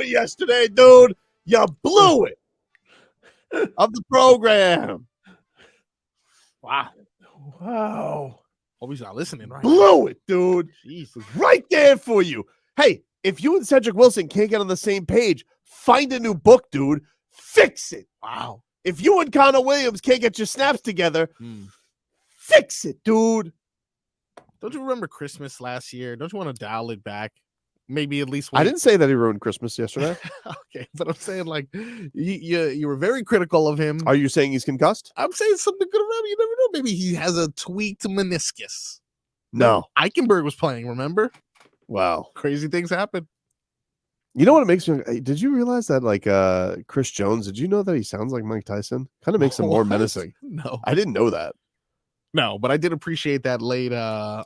it yesterday, dude. You blew it of the program. Wow. Hope he's not listening right Blew it, dude. Jesus. Right there for you. Hey, if you and Cedric Wilson can't get on the same page, find a new book, dude. Fix it. Wow. If you and Connor Williams can't get your snaps together, fix it, dude. Don't you remember Christmas last year? Don't you want to dial it back? Maybe at least I didn't say that he ruined Christmas yesterday. Okay, but I'm saying like you were very critical of him. Are you saying he's concussed? I'm saying something good around. You never know. Maybe he has a tweaked meniscus. No. Eichenberg was playing, remember? Wow. Crazy things happen. You know what it makes me? Did you realize that like Chris Jones, did you know that he sounds like Mike Tyson? Kind of makes him more menacing. No. I didn't know that. No, but I did appreciate that late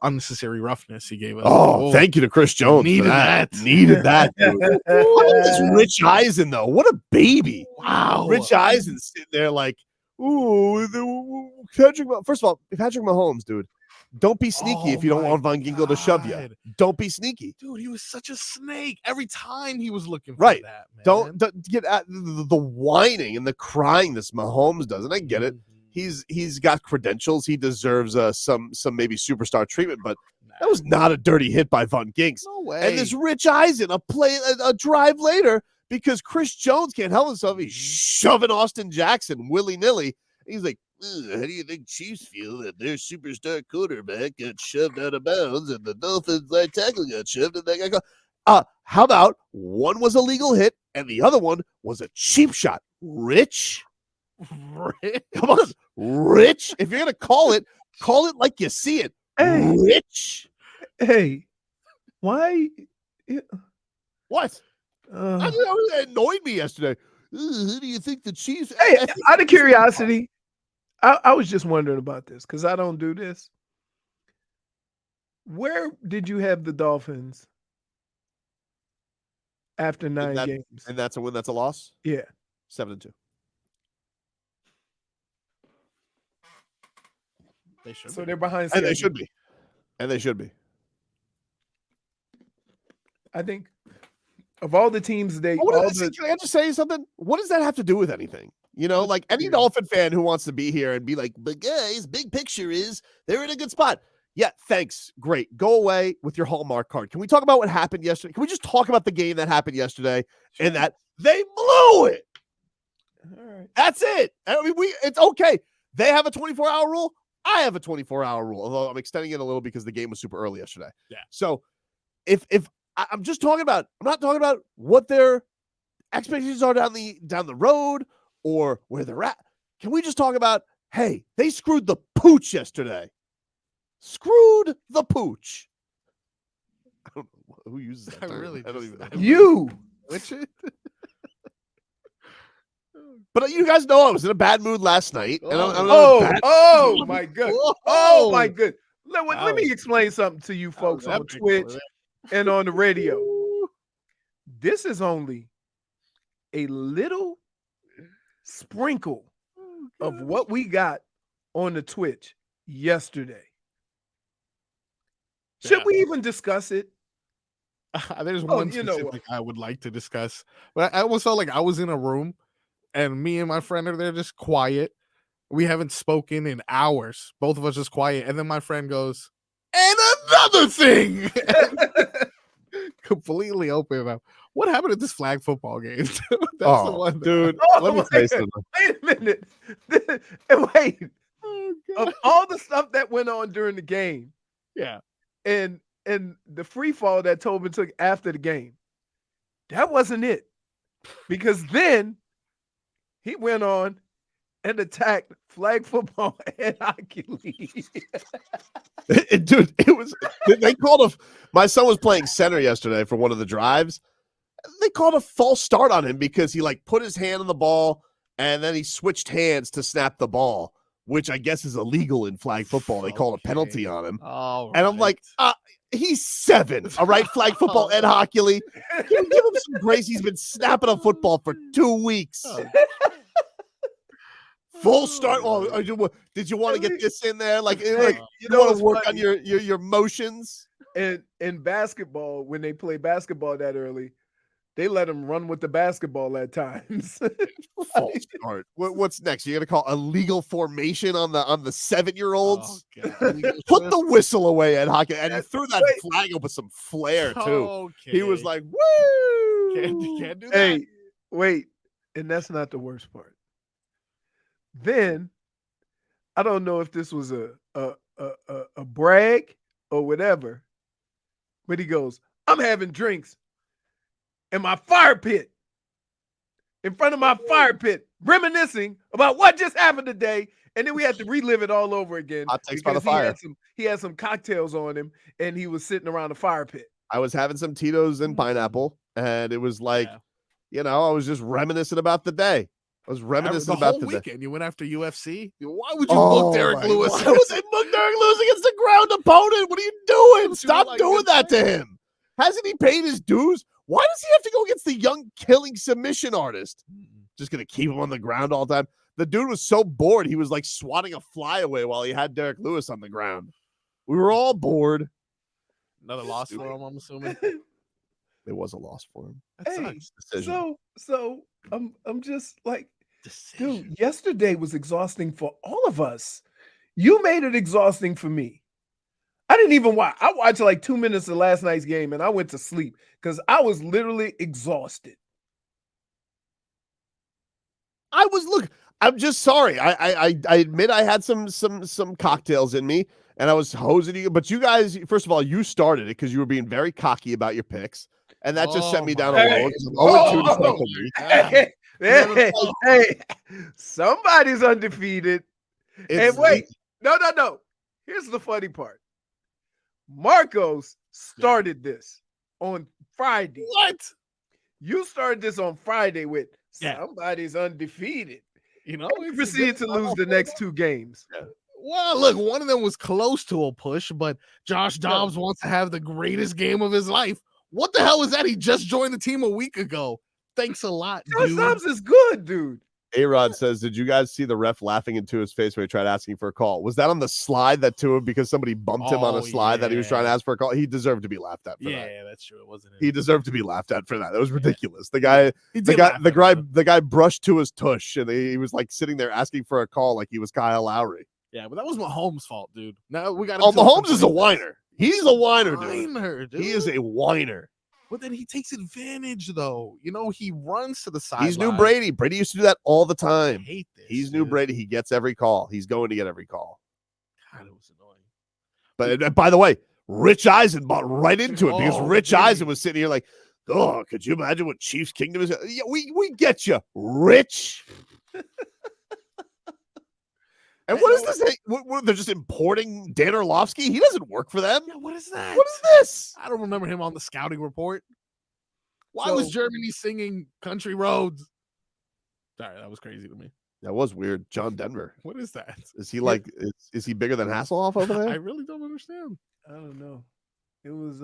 unnecessary roughness he gave us. Oh, thank you to Chris Jones. Needed that. Needed that, dude. How about this Rich Eisen, though? What a baby. Wow. Rich Eisen sitting there like, ooh, Patrick. First of all, Patrick Mahomes, dude, don't be sneaky if you don't want Von Ginkel to shove you. Don't be sneaky. Dude, he was such a snake. Every time he was looking for Right. that, man. Don't get at the whining and the crying this Mahomes does. And I get it. He's got credentials. He deserves some maybe superstar treatment, but that was not a dirty hit by Von Ginks. No way. And this Rich Eisen, a drive later, because Chris Jones can't help himself. He's shoving Austin Jackson willy-nilly. He's like, how do you think Chiefs feel that their superstar quarterback got shoved out of bounds and the Dolphins right tackle got shoved and they got how about one was a legal hit and the other one was a cheap shot? Rich? Come on, Rich. If you're gonna call it like you see it. Hey. Rich. Hey, why? What? It annoyed me yesterday. Who do you think the Chiefs? Hey, out of curiosity, I was just wondering about this because I don't do this. Where did you have the Dolphins after 9 games? And that's a win. That's a loss. Yeah, 7-2. They should. So they're behind. And they should be. And they should be. I think of all the teams, can I just say something? What does that have to do with anything? You know, like any Dolphin fan who wants to be here and be like, but guys, big picture is they're in a good spot. Yeah, thanks. Great. Go away with your Hallmark card. Can we talk about what happened yesterday? Can we just talk about the game that happened yesterday and that they blew it? All right. That's it. I mean, it's okay. They have a 24-hour rule. I have a 24-hour rule, although I'm extending it a little because the game was super early yesterday. Yeah. So if I'm just talking about, I'm not talking about what their expectations are down the road or where they're at. Can we just talk about, hey, they screwed the pooch yesterday. Screwed the pooch. I don't know who uses that term. I don't even know. You. But you guys know I was in a bad mood last night. And oh my God. Oh my good. Let me explain something to you folks on Twitch and on the radio. This is only a little sprinkle of what we got on the Twitch yesterday. Should we even discuss it? There's one specific I would like to discuss. But I almost felt like I was in a room and me and my friend are there just quiet. We haven't spoken in hours. Both of us just quiet. And then my friend goes, and another thing. Completely open up. What happened at this flag football game? That's the one, dude. Let me tell you something. Wait a minute. Wait. Of all the stuff that went on during the game. Yeah. And the free fall that Tobin took after the game, that wasn't it. Because then he went on and attacked flag football and hockey league. Dude, they called my son was playing center yesterday for one of the drives. They called a false start on him because he like put his hand on the ball and then he switched hands to snap the ball, which I guess is illegal in flag football. They called a penalty on him. And I'm like, he's 7, all right? Flag football and hockey league. Give him some grace. He's been snapping a football for 2 weeks. Full start. Oh, did you want to get this in there? Like you want to work on your motions? And in basketball, when they play basketball that early, They let him run with the basketball at times. False start. What's next? You're gonna call illegal formation on the 7-year-olds? Put the whistle away at hockey, and he threw that flag up with some flair too. Okay. He was like, "Woo!" Can't do that. Hey, wait, and that's not the worst part. Then I don't know if this was a brag or whatever, but he goes, "I'm having drinks in my fire pit, in front of my fire pit, reminiscing about what just happened today." And then we had to relive it all over again. Hot takes by the fire. He had some cocktails on him, and he was sitting around the fire pit. I was having some Tito's and pineapple, and it was like, I was just reminiscing about the day. I was reminiscing about the weekend. You went after UFC. Why would you book Derek Lewis? Why would they book Derek Lewis against the ground opponent? What are you doing? Stop doing that to him. Hasn't he paid his dues? Why does he have to go against the young killing submission artist? Just gonna keep him on the ground all the time. The dude was so bored he was like swatting a fly away while he had Derek Lewis on the ground. We were all bored. Another loss for him, I'm assuming. It was a loss for him. Hey, so I'm just like, dude, yesterday was exhausting for all of us. You made it exhausting for me. I didn't even watch. I watched like 2 minutes of last night's game and I went to sleep because I was literally exhausted. I'm just sorry. I admit I had some cocktails in me and I was hosing you, but you guys, first of all, you started it because you were being very cocky about your picks. And that just sent me down a road. Hey, somebody's undefeated. And wait, no. Here's the funny part. Marcos started this on Friday. What? You started this on Friday with somebody's undefeated. You know, he proceeded to lose the next 2 games. Well, look, one of them was close to a push, but Josh Dobbs wants to have the greatest game of his life. What the hell is that? He just joined the team a week ago. Thanks a lot, Josh Dobbs is good, dude. A-Rod says, did you guys see the ref laughing into his face when he tried asking for a call? Was that on the slide that Tua, because somebody bumped him on a slide that he was trying to ask for a call? He deserved to be laughed at for that. Yeah, that's true. It wasn't him. He deserved to be laughed at for that. That was ridiculous. The guy brushed Tua's tush, and he was like sitting there asking for a call like he was Kyle Lowry. Yeah, but that was Mahomes' fault, dude. Now we got. Mahomes is a whiner. He's a whiner, dude. He is a whiner. But then he takes advantage, though. You know, he runs to the side. He's new Brady. Brady used to do that all the time. I hate this. He's new Brady. He gets every call. He's going to get every call. God, it was annoying. But by the way, Rich Eisen bought right into it because Rich Eisen was sitting here like, oh, could you imagine what Chiefs Kingdom is? Yeah, we get you, Rich. And what is this? They're just importing Dan Orlovsky? He doesn't work for them. Yeah, what is that? What is this? I don't remember him on the scouting report. Why was Germany singing Country Roads? Sorry, that was crazy to me. That was weird. John Denver. What is that? Is he like, is he bigger than Hasselhoff over there? I really don't understand. I don't know. It was,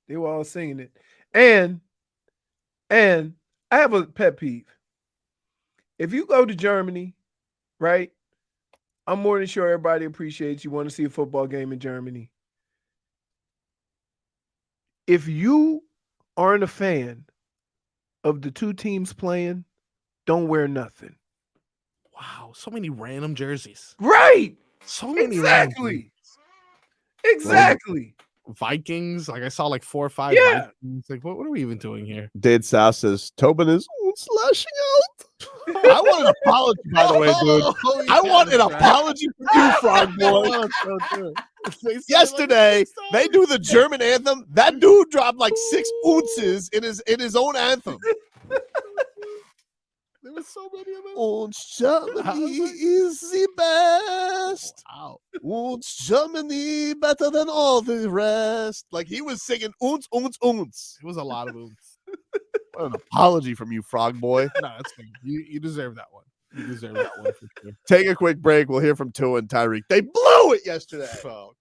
they were all singing it. And I have a pet peeve. If you go to Germany, right? I'm more than sure everybody appreciates you want to see a football game in Germany. If you aren't a fan of the 2 teams playing, don't wear nothing. Wow, so many random jerseys. Right. So many Exactly. Vikings. Like I saw like 4 or 5 Vikings. Like, what are we even doing here? Dade South says Tobin is slashing out. I want an apology, by the way, dude. I want an apology from you, Frog Boy. Yesterday, they do the German anthem. That dude dropped like 6 ounces in his own anthem. There was so many of them. Und Germany is the best. Wow. Und Germany better than all the rest. Like he was singing ounce. It was a lot of ounce. What an apology from you, Frog Boy. No, that's fine. You deserve that one. You deserve that one for sure. Take a quick break. We'll hear from Tua and Tyreek. They blew it yesterday. Oh,